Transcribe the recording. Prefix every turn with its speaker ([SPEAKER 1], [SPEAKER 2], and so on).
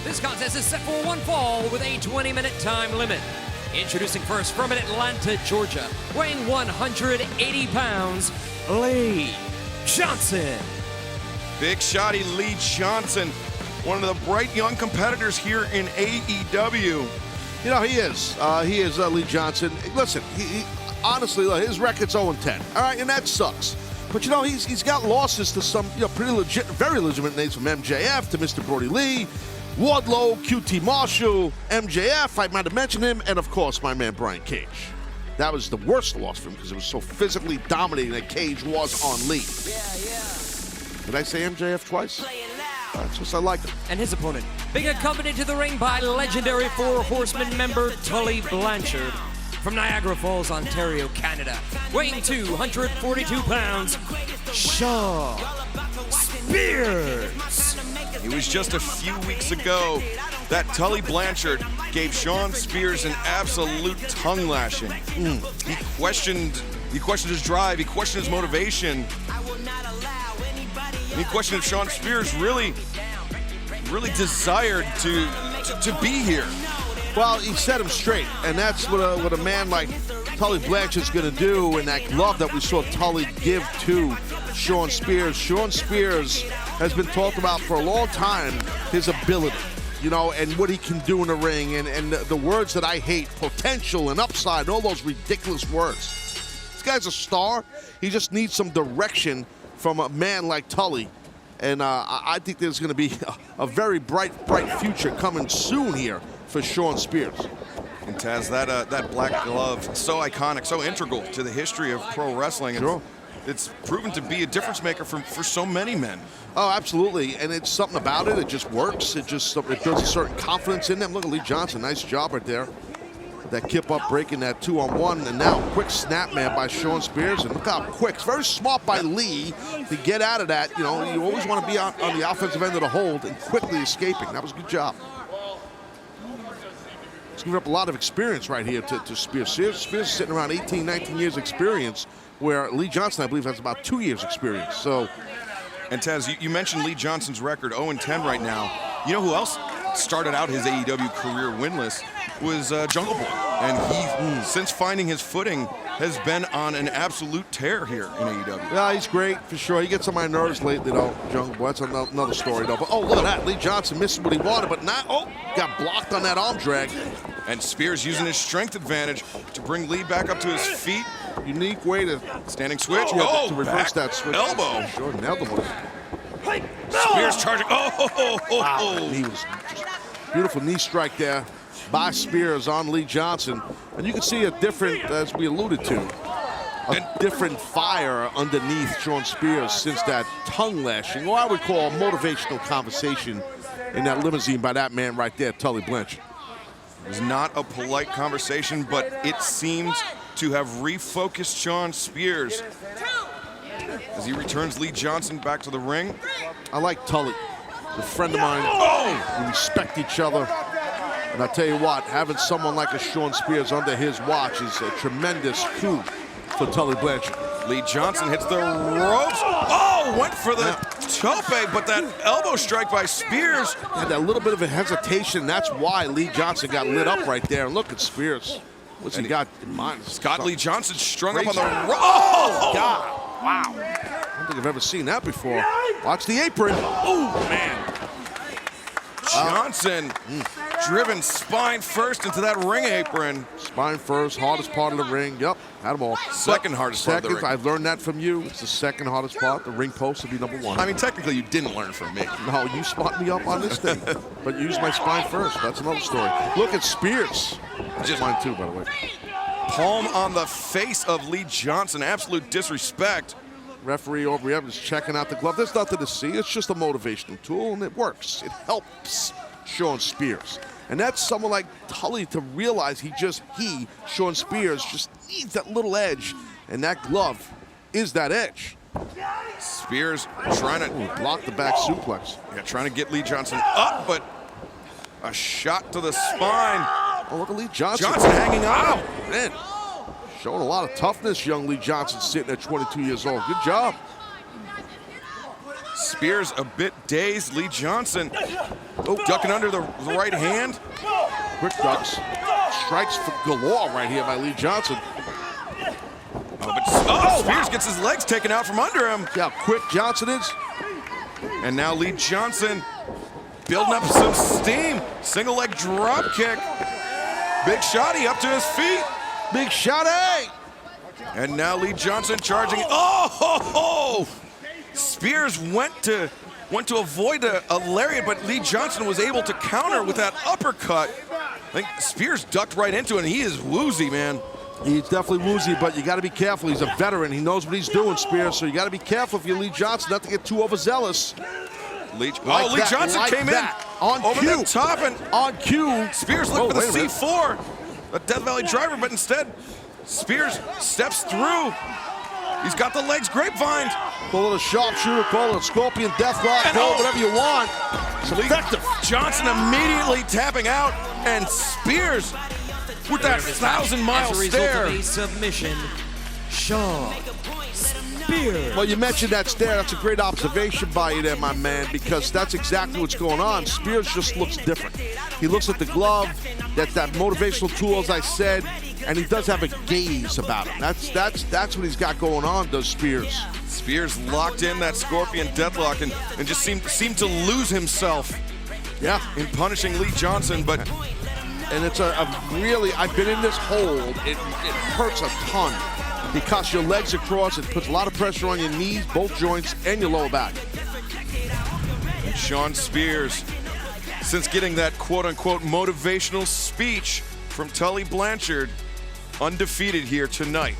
[SPEAKER 1] This contest is set for one fall with a 20-minute time limit. Introducing first from Atlanta, Georgia, weighing 180 pounds, Lee Johnson.
[SPEAKER 2] Big shotty Lee Johnson, one of the bright young competitors here in AEW.
[SPEAKER 3] You know, he is. Lee Johnson. Listen, he honestly, his record's 0-10. All right, and that sucks. But, you know, he's got losses to some, pretty legit, very legitimate names, from MJF to Mr. Brody Lee, Wardlow, QT Marshall, MJF, I might have mentioned him, and, of course, my man Brian Cage. That was the worst loss for him because it was so physically dominating that Cage was on Lee. Did I say MJF twice? That's just I like him.
[SPEAKER 1] And his opponent, being accompanied to the ring by legendary Four Horsemen member Tully Blanchard. From Niagara Falls, Ontario, Canada, weighing 242 pounds, SHAWN Spears.
[SPEAKER 2] It was just a few weeks ago that Tully Blanchard gave SHAWN Spears an absolute tongue lashing. He questioned his drive, he questioned his motivation. And he questioned if SHAWN Spears really desired to be here.
[SPEAKER 3] Well, he set him straight, and that's what a man like Tully Blanchard's going to do, and that glove that we saw Tully give to SHAWN Spears. SHAWN Spears has been talked about for a long time, his ability, and what he can do in the ring, and the words that I hate, potential and upside, and all those ridiculous words. This guy's a star. He just needs some direction from a man like Tully. And I think there's going to be a very bright future coming soon here for SHAWN Spears.
[SPEAKER 2] And Taz, that black glove, so iconic, so integral to the history of pro wrestling.
[SPEAKER 3] Sure.
[SPEAKER 2] It's proven to be a difference maker for so many men.
[SPEAKER 3] Oh, absolutely. And it's something about it. It just works. It builds a certain confidence in them. Look at Lee Johnson. Nice job right there. That kip up, breaking that 2-on-1, and now quick snap, man, by SHAWN Spears. And look how quick. It's very smart by Lee to get out of that. You always want to be on the offensive end of the hold and quickly escaping. That was a good job. He's giving up a lot of experience right here to Spears. Spears is sitting around 18, 19 years experience, where Lee Johnson, I believe, has about 2 years experience. So,
[SPEAKER 2] and Taz, you mentioned Lee Johnson's record, 0-10 right now. You know who else started out his AEW career winless? Was Jungle Boy, and he, since finding his footing, has been on an absolute tear here in AEW.
[SPEAKER 3] Yeah, he's great for sure. He gets on my nerves lately, though. Jungle Boy, that's another story, though. But look at that, Lee Johnson missed what he wanted, but now got blocked on that arm drag.
[SPEAKER 2] And Spears using his strength advantage to bring Lee back up to his feet.
[SPEAKER 3] Unique way to
[SPEAKER 2] standing switch.
[SPEAKER 3] To reverse that switch.
[SPEAKER 2] Elbow.
[SPEAKER 3] Sure, nailed him.
[SPEAKER 2] Spears charging.
[SPEAKER 3] Wow. He was just beautiful knee strike there by Spears on Lee Johnson. And you can see a different, as we alluded to, a different fire underneath SHAWN Spears since that tongue lashing, or I would call a motivational conversation in that limousine by that man right there, Tully Blanchard.
[SPEAKER 2] It was not a polite conversation, but it seemed to have refocused SHAWN Spears as he returns Lee Johnson back to the ring.
[SPEAKER 3] I like Tully, a friend of mine. We respect each other. And I'll tell you what, having someone like a SHAWN Spears under his watch is a tremendous coup for Tully Blanchard.
[SPEAKER 2] Lee Johnson hits the ropes. Went for the tope, but that elbow strike by Spears.
[SPEAKER 3] Had that little bit of a hesitation. That's why Lee Johnson got lit up right there. And look at Spears. What's he got in mind?
[SPEAKER 2] Scott Lee Johnson strung up on the
[SPEAKER 3] rope. Oh, God. Wow. I don't think I've ever seen that before. Watch the apron. Oh, man.
[SPEAKER 2] Johnson driven spine first into that ring apron.
[SPEAKER 3] Spine first, hardest part of the ring. Yep, had them all.
[SPEAKER 2] Second hardest part of the ring.
[SPEAKER 3] I've learned that from you. It's the second hardest part. The ring post would be number one.
[SPEAKER 2] I mean, technically, you didn't learn from me.
[SPEAKER 3] No, you spot me up on this thing. But use my spine first. That's another story. Look at Spears. Just mine too, by the way.
[SPEAKER 2] Palm on the face of Lee Johnson. Absolute disrespect.
[SPEAKER 3] Referee O'Brien is checking out the glove. There's nothing to see. It's just a motivational tool, and it works. It helps SHAWN Spears. And that's someone like Tully to realize SHAWN Spears, just needs that little edge. And that glove is that edge.
[SPEAKER 2] Spears trying to
[SPEAKER 3] block the back suplex.
[SPEAKER 2] Yeah, trying to get Lee Johnson up, but a shot to the spine.
[SPEAKER 3] Oh, look at Lee Johnson.
[SPEAKER 2] Johnson hanging on.
[SPEAKER 3] Wow, man. Showing a lot of toughness, young Lee Johnson, sitting at 22 years old. Good job.
[SPEAKER 2] Spears a bit dazed. Lee Johnson ducking under the right hand.
[SPEAKER 3] Quick ducks. Strikes for galore right here by Lee Johnson.
[SPEAKER 2] Spears gets his legs taken out from under him.
[SPEAKER 3] See how quick Johnson is?
[SPEAKER 2] And now Lee Johnson building up some steam. Single leg drop kick. Big Shotty up to his feet.
[SPEAKER 3] Big Shotty!
[SPEAKER 2] And now Lee Johnson charging. Oh, ho, ho. Spears went to avoid a lariat, but Lee Johnson was able to counter with that uppercut. I think Spears ducked right into it, and he is woozy, man.
[SPEAKER 3] He's definitely woozy, but you got to be careful. He's a veteran. He knows what he's doing, Spears, so you got to be careful if you're Lee Johnson not to get too overzealous.
[SPEAKER 2] Lee Johnson came in over the top and
[SPEAKER 3] on cue.
[SPEAKER 2] Spears looked for the C4, a Death Valley driver, but instead Spears steps through. He's got the legs grapevine.
[SPEAKER 3] Call it a sharpshooter, call it a scorpion deathlock, call it whatever you want. It's effective.
[SPEAKER 2] Johnson immediately tapping out, and Spears with that 1,000-mile stare.
[SPEAKER 1] As a result of a submission, Shawn Spears.
[SPEAKER 3] Well, you mentioned that stare. That's a great observation by you there, my man, because that's exactly what's going on. Spears just looks different. He looks at the glove, that motivational tool, as I said, and he does have a gaze about him. That's what he's got going on, does Spears.
[SPEAKER 2] Spears locked in that scorpion deathlock and just seemed to lose himself.
[SPEAKER 3] Yeah,
[SPEAKER 2] in punishing Lee Johnson, but
[SPEAKER 3] and it's a really, I've been in this hold. It hurts a ton because your legs are crossed. It puts a lot of pressure on your knees, both joints, and your lower back.
[SPEAKER 2] And Shawn Spears, since getting that quote-unquote motivational speech from Tully Blanchard, undefeated here tonight.